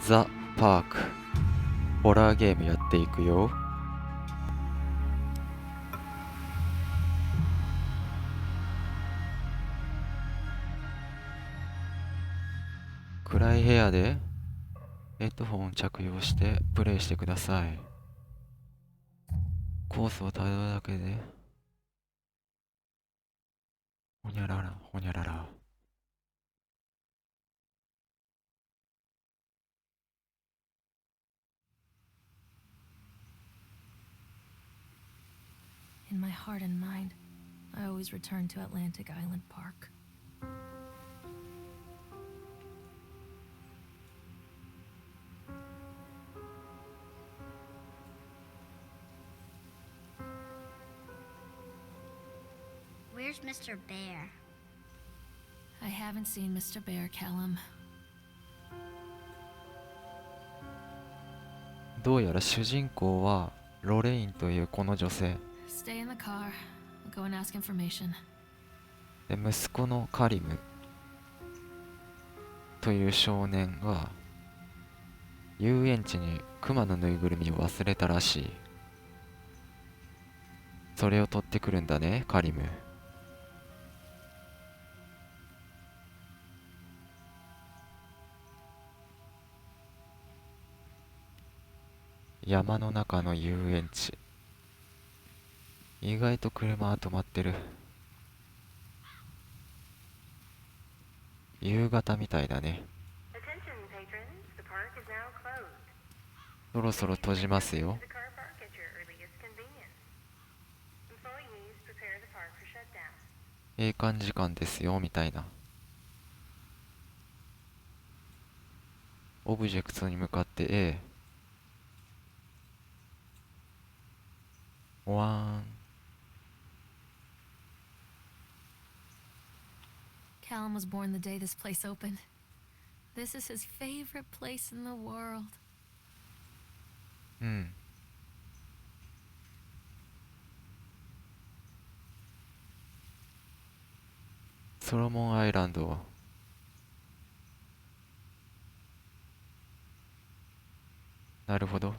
ザ・パークホラーゲームやっていくよ。暗い部屋でヘッドホン着用してプレイしてください。コースをたどるだけでほにゃららほにゃらら。In my heart and mind, I always return to Atlantic Island Park. Where's Mr. Bear? I haven't seen Mr. Bear, Callum. どうやら主人公はロレインというこの女性 Stay in the car. Go and ask information. で、息子のカリムという少年が遊園地にクマのぬいぐるみを忘れたらしい。それを取ってくるんだね、カリム。山の中の遊園地、意外と車は止まってる。夕方みたいだね。そろそろ閉じますよ。閉館時間ですよみたいな。オブジェクトに向かって A。 ワン。 Callum was born the day this place opened. This is his favorite place in the world. うん。ソロモンアイランド。なるほど。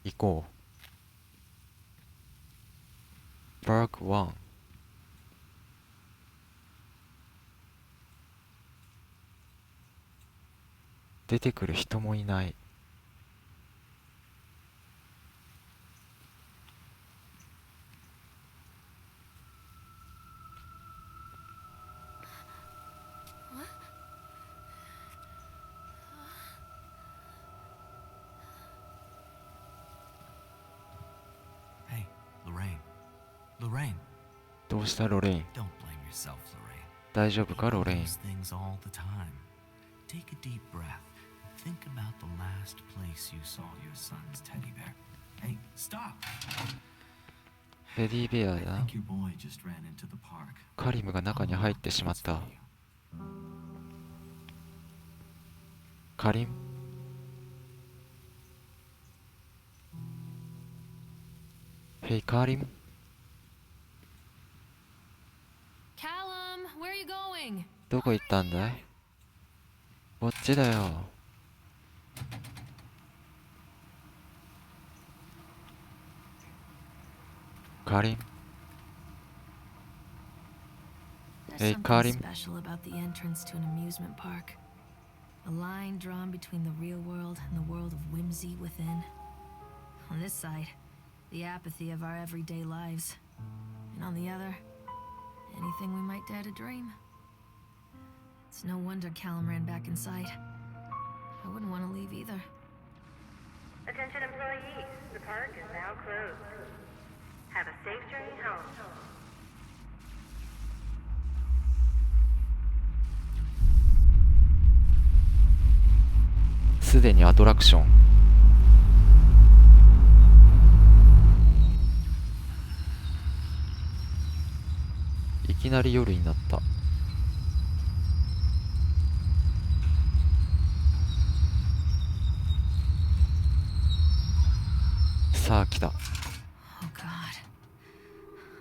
行こう。パーク1。出てくる人もいない。Hey, Lorraine. Lorraine. どうしたロレイン。 Don't blame yourself, Lorraine. 大丈夫かロレイン。 Those things all the time. Take a deep breath. Think about the last place you saw your son's teddy bear. Hey, stop! テディベア I だ。 think your boy just ran into the park. カリムが中に入ってしまった。カリム。Hey カリム。 Callum, where are you going? どこ行ったんだい。こっちだよ。カリム。 There's Hey, something Karim. special about the entrance to an amusement park. A line drawn between the real world and the world of whimsy within. On this side, the apathy of our everyday lives. And on the other, anything we might dare to dream. It's no wonder Callum ran back inside. I wouldn't want to leave either. Attention employees, the park is now closed. Have a safe journey home. すでにアトラクション。いきなり夜になった。さあ来た。 Oh God.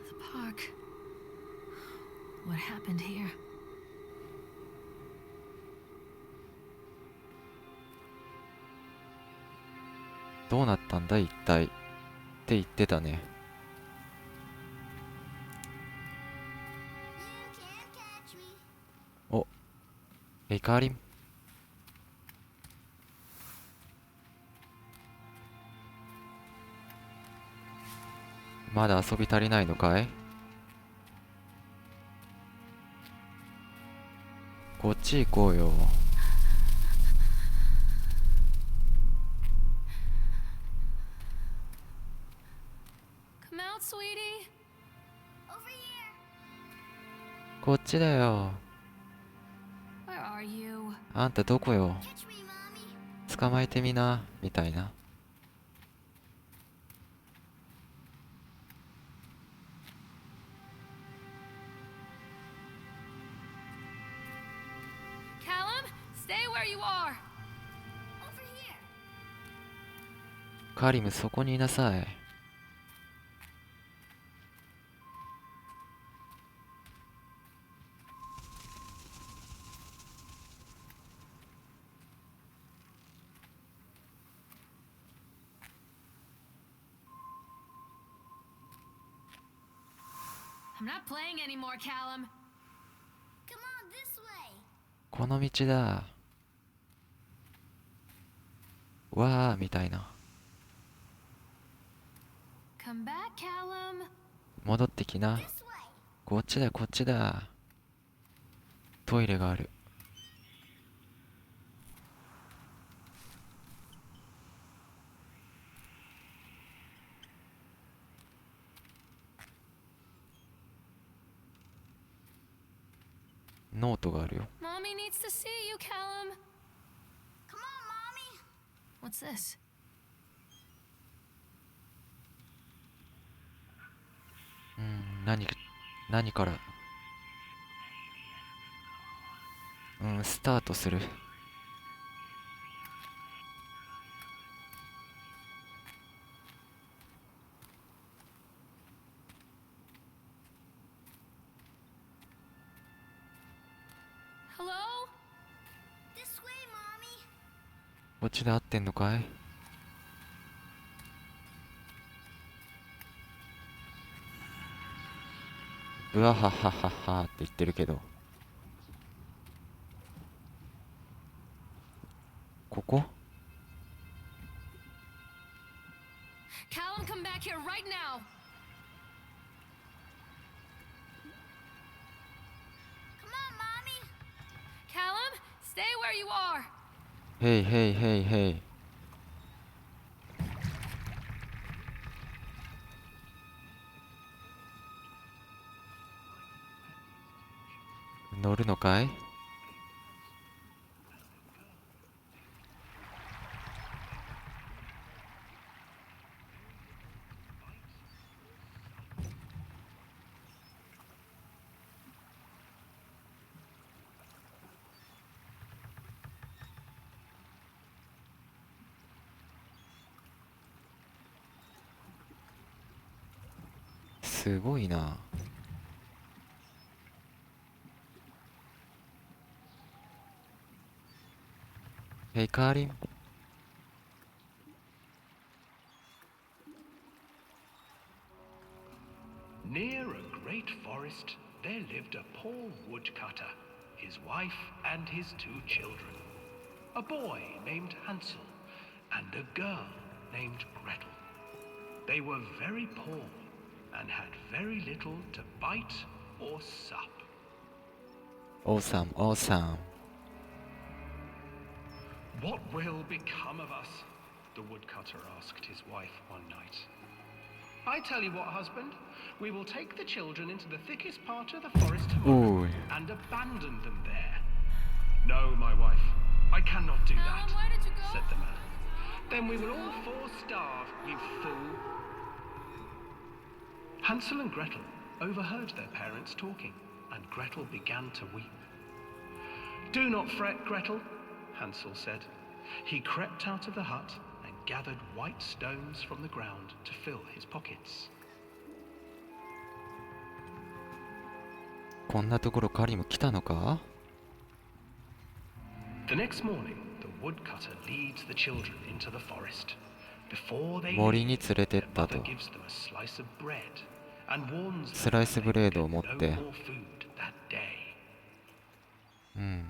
The park. What happened here? どうなったんだ一体って言ってたね。 You can't catch me. お、イカリン。まだ遊び足りないのかい？こっち行こうよ。Come out, sweetie. Over here. こっちだよ。 Where are you? あんたどこよ。 Catch me, Mommy. 捕まえてみなみたいな。Callum, stay where you are. Over here. カリムそこにいなさい。I'm not playing anymore, Callum. Come on, this way. この道だ。わーみたいな。 Come back, Callum. 戻ってきな。 This way. こっちだこっちだ。トイレがある。ノートがあるよ。 Mommy needs to see you, Callum. Come on, Mommy. What's this? 何からスタートする。Hello? This way, Mommy. こっちで合ってんのかい？うわははははって言ってるけど、ここ？ Callum, come back here right now. Come on, Mommy. Callum, stay where you are. ヘイヘイヘイヘイ。乗るのかい？すごいな。ヘイカーリン。 Near a great forest, there lived a poor woodcutter, his wife and his 2 children. A boy named Hansel and a girl named Gretel. They were very poor and had very little to bite or sup. オーサムオーサム。 What will become of us? The woodcutter asked his wife one night. I tell you what, husband, we will take the children into the thickest part of the forest tomorrow Ooh. and abandon them there. No, my wife, I cannot do that, Callum, where did you go? said the man. Then we will all 4 starve, you fool. Hansel and Gretel overheard their parents talking. and Gretel began to weep. "Do not fret, Gretel," Hansel said. He crept out of the hut and gathered white stones from the ground to fill his pockets. こんなところカリム来たのか？ The next morning, the woodcutter leads the children into the forest. Before they 森 leave, に連れてっ their た mother と。 gives them a slice of bread and warns them スライス that ブ they レ will ードを get 持っ no て、 more food that day. うん。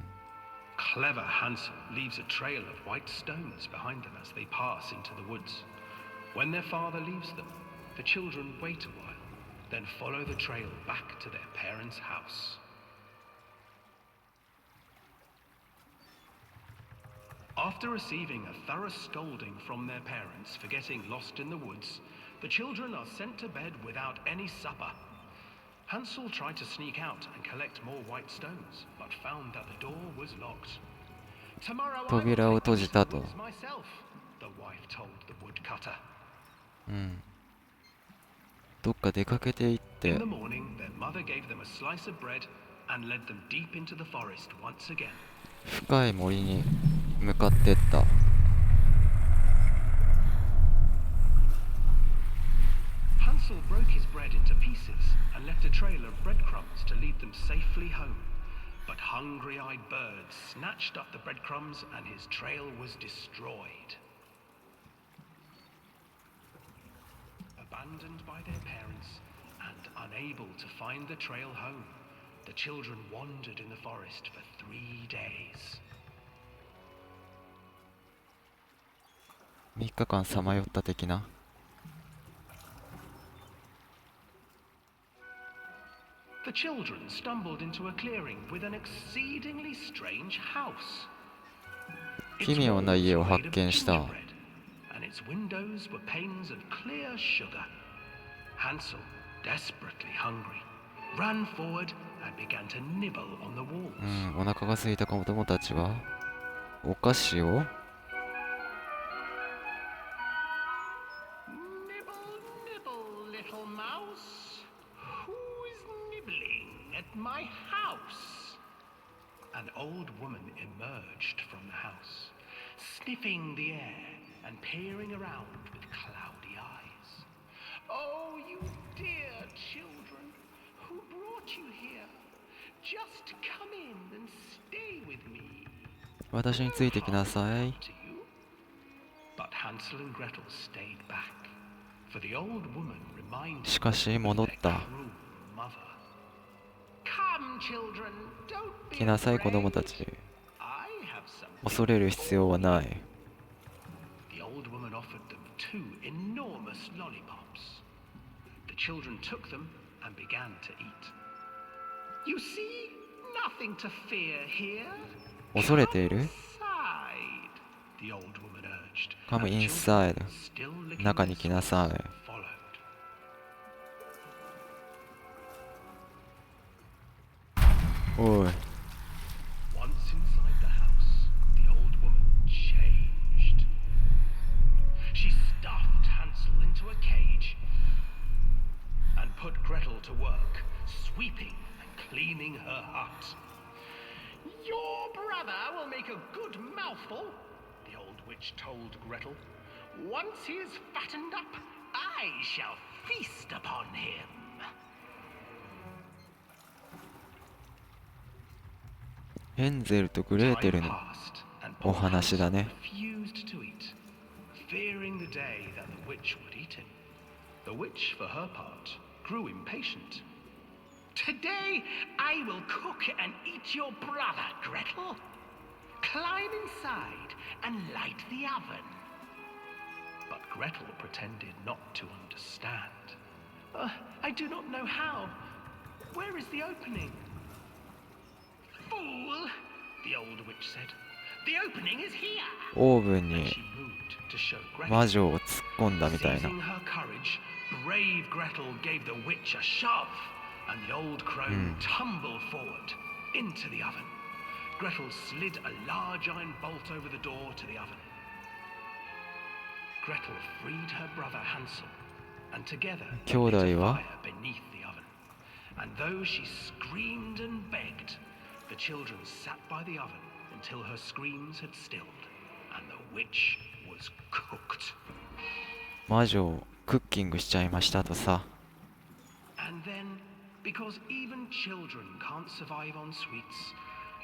Clever Hansel leaves a trail of white stones behind them as they pass into the woods. When their father leaves them, the children wait a while, then follow the trail back to their parents' house. After receiving a thorough scolding from their parents for getting lost in the woods, the children are sent to bed without any supper. Hansel tried to sneak out and collect more white stones, but found that the door was locked. "Tomorrow I will 扉を take 閉 them じ to た the と。 woods myself," the wife told the woodcutter. うん。どっか出かけていっ In て、 the morning, their mother gave them a slice of bread and led them deep into the forest once again. 深い森に向かってった。 Hansel broke his bread into pieces and left a trail of breadcrumbs to lead them safely home. But hungry-eyed birds snatched up the breadcrumbs and his trail was destroyed. Abandoned by their parents and unable to find the trail home, the children wandered in the forest for 3 days. 3日間さまよった的な。 The children stumbled into a clearing with an exceedingly strange house. 奇妙な家を発見した。 Its walls were made of gingerbread, and its windows were panes of clear sugar. Hansel, desperately hungry, ran forward and began to nibble on the う walls. ん、お腹が空いた子供たちはお菓子を Nibble, nibble, little mouse. Who's nibbling at my house? An old woman emerged from the house, sniffing the air and peering around with cloudy eyes. "Oh, you dear children, who brought you here? Just come in and stay with me. 私についてきなさい。 To you." But Hansel and Gretel stayed back, for the old woman reminded しかし them 戻 of っ their た。 cruel mother. "Come, children, don't be 来なさい子供 afraid. たち。 I have something 恐れる必要はない。 The old woman offered them 2 enormous lollipops. The children took them and began to eat. "You see, nothing to fear here. 恐れている？ Inside," the old woman urged. Come and the children, inside. still licking 中 their に来なさ swords, い。 followed.おい。 Once inside the house, the old woman changed. She stuffed Hansel into a cage and put Gretel to work, sweeping and cleaning her hut. "Your brother will make a good mouthful," the old witch told Gretel. "Once he is fattened up, I shall feast upon him." ヘンゼルとグレーテル Time の passed, and お poor 話だ Hansel ね。 refused to eat, fearing the day that the witch would eat him. The witch, for her part, grew impatient. "Today I will cook and eat your brother, Gretel. Climb inside and light the oven." But Gretel pretended not to understand. "I do not know how. Where is the opening?" "Fool," the old witch said. "The opening is here." オーブン And に she moved to show Gretel. 魔女を突っ込んだみたいな。 Seizing her courage, brave Gretel gave the witch a shove, and the old crone tumbled forward into the oven. Gretel slid a large iron bolt over the door to the oven. Gretel freed her brother Hansel, and together 兄弟 they lit a は fire beneath the oven. and though she screamed and begged, the children sat by the oven until her screams had stilled, and the witch was cooked. 魔女をクッキングしちゃいましたとさ。 And then, because even children can't survive on sweets,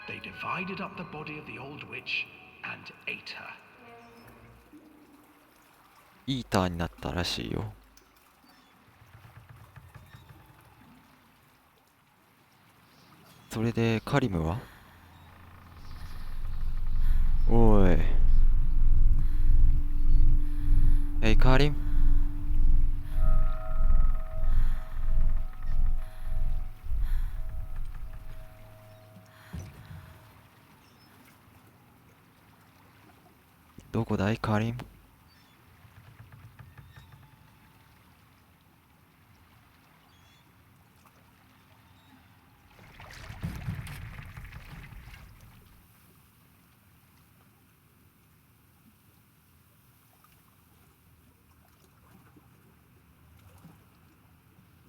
they divided up the body of the old witch and ate her. イーターになったらしいよ。それでカリムは？おい。カリム？どこだいカリム？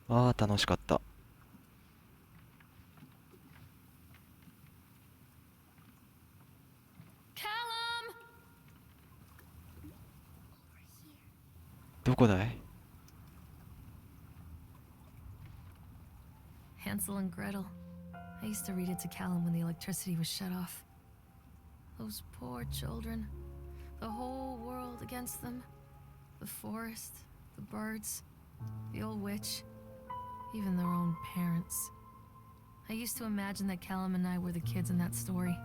ああ、楽しかった。Callum! どこだい？ Hansel and Gretel. I used to read it to Callum when the electricity was shut off. Those poor children. The whole world against them. The forest, the birds, the old witch, even their own parents. I used to imagine that Callum and I were the kids in that story.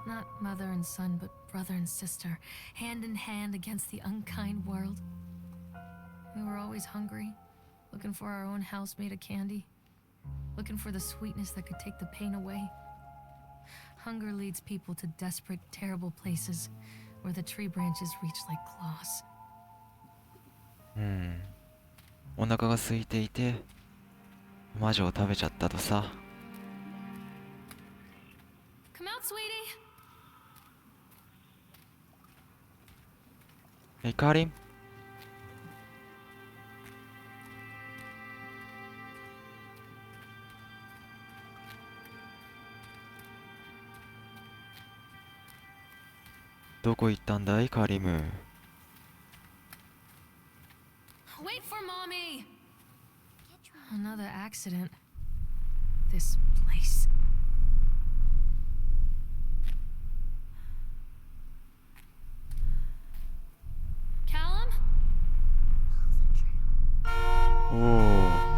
Not mother and son, but brother and sister, hand in hand against the unkind world. We were always hungry, looking for our own house made of candy, looking for the sweetness that could take the pain away. Hunger leads people to desperate, terrible places where the tree branches reach like claws. お腹が空いていて魔女を食べちゃったとさ。 Come out, sweetie! カリム？どこ行ったんだいカリム？ Wait for mommy! Another accident. This place. Callum? おお。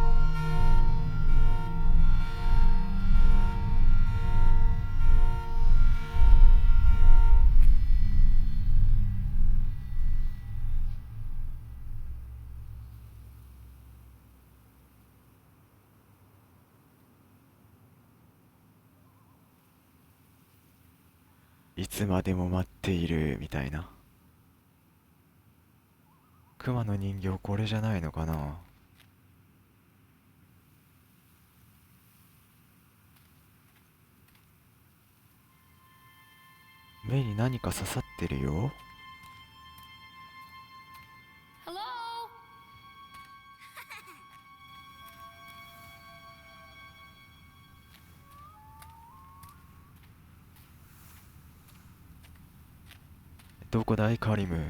いつまでも待っているみたいな。熊の人形これじゃないのかな。目に何か刺さってるよ。 Hello? どこだいカリム？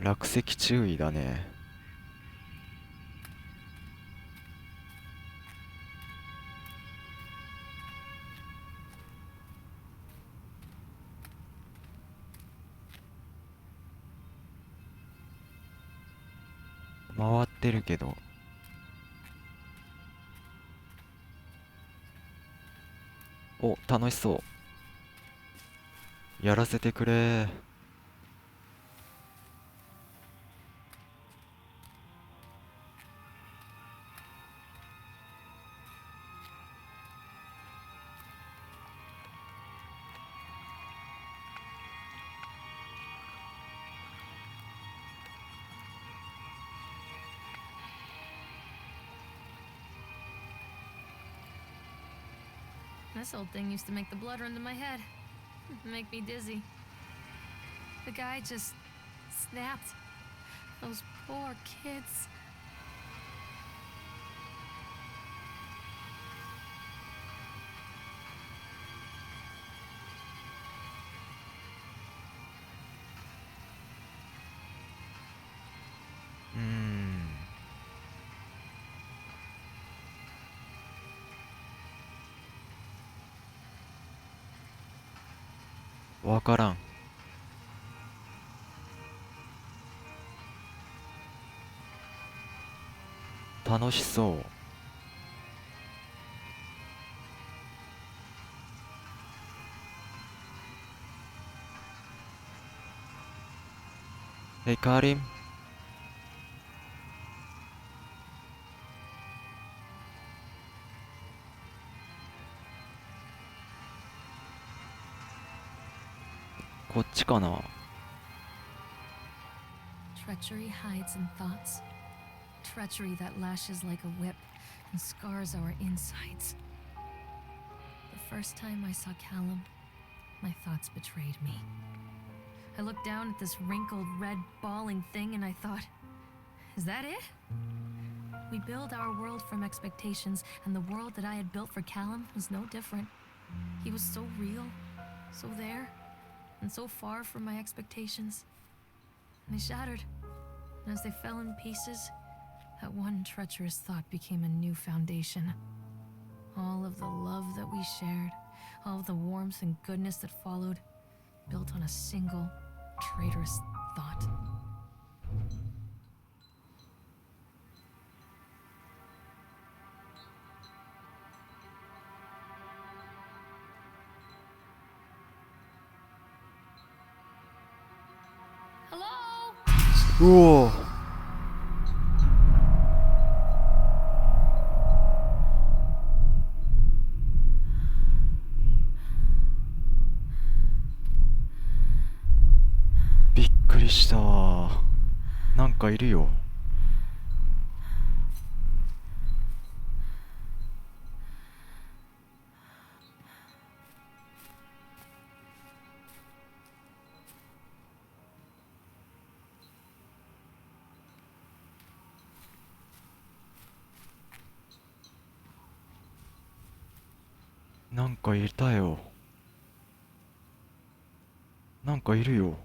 落石注意だね。回ってるけど。お、楽しそう。やらせてくれ。This old thing used to make the blood run to my head. Make me dizzy. The guy just snapped. Those Poor kids. Hmm. わからん。楽しそう。カーリン。こっちかな。 Treachery hides in thoughts. Treachery that lashes like a whip and scars our insides. The first time I saw Callum, my thoughts betrayed me. I looked down at this wrinkled, red, bawling thing and I thought, is that it? We build our world from expectations, and the world that I had built for Callum was no different. He was so real, so there, and so far from my expectations. And they shattered, and as they fell in pieces, that one treacherous thought became a new foundation. All of the love that we shared, all of the warmth and goodness that followed, built on a single, traitorous thought. Hello? うお。びっくりした。なんかいるよ。なんかいたよ。なんかいるよ。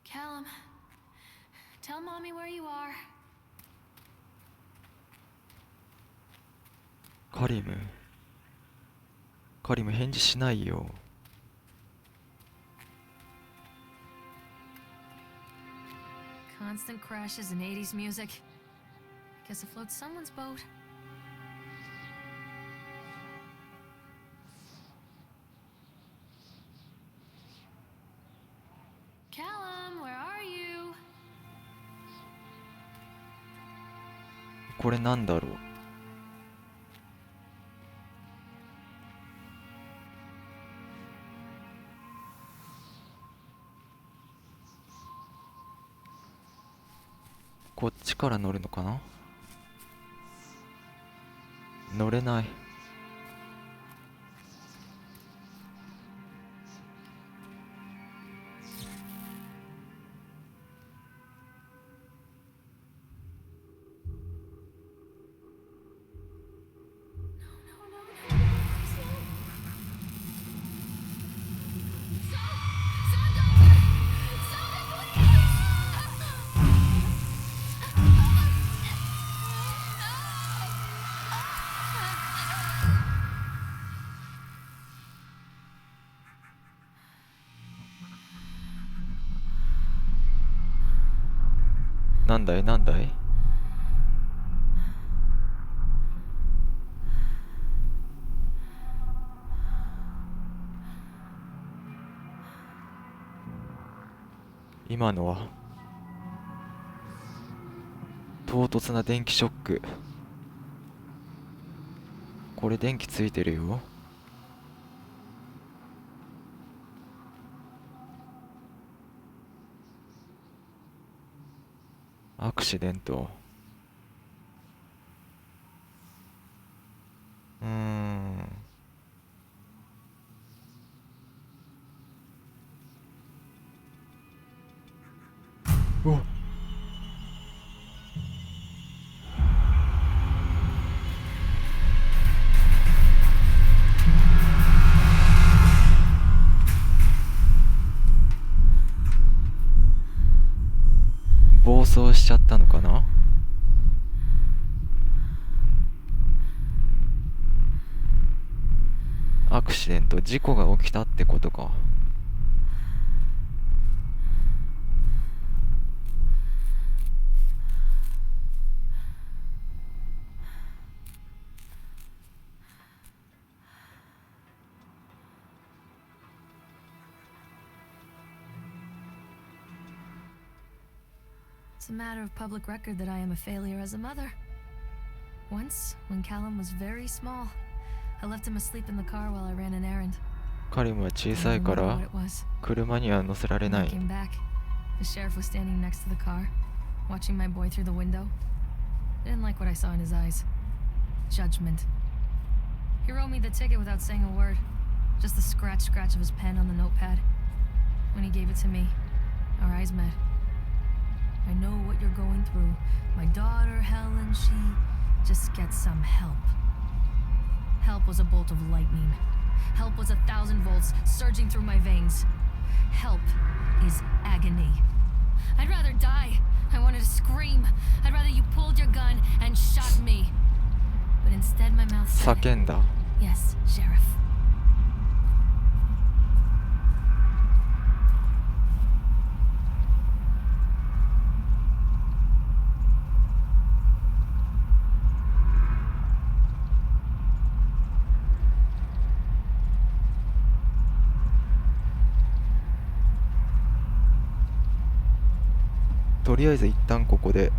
Callum, tell Mommy where you are. カリム。カリム返事しないよ。Constant crashes and 80s music. Guess it floats someone's boat. Callum, where are you? これなんだろう。こっちから乗るのかな。乗れない。なんだいなんだい。今のは唐突な電気ショック。これ電気ついてるよ。アクシデント。お、暴走しちゃったのかな。アクシデント、事故が起きたってことか。It's a matter of public record that I am a failure as a mother. Once, when Callum was very small, I left him asleep in the car while I ran an errand. カリムは小 I さい don't か remember ら what it was. 車には乗せられ When な I い。 came back, the sheriff was standing next to the car, watching my boy through the window. I didn't like what I saw in his eyes. Judgment. He wrote me the ticket without saying a word, just the scratch of his pen on the notepad. When he gave it to me, our eyes met. I know what you're going through. My daughter, Helen, she just gets some help. Help was a bolt of lightning. Help was 1,000 volts surging through my veins. Help is agony. I'd rather die. I wanted to scream. I'd rather you pulled your gun and shot me. But instead my mouth said, 叫んだ。 Yes, Sheriff. とりあえず一旦ここで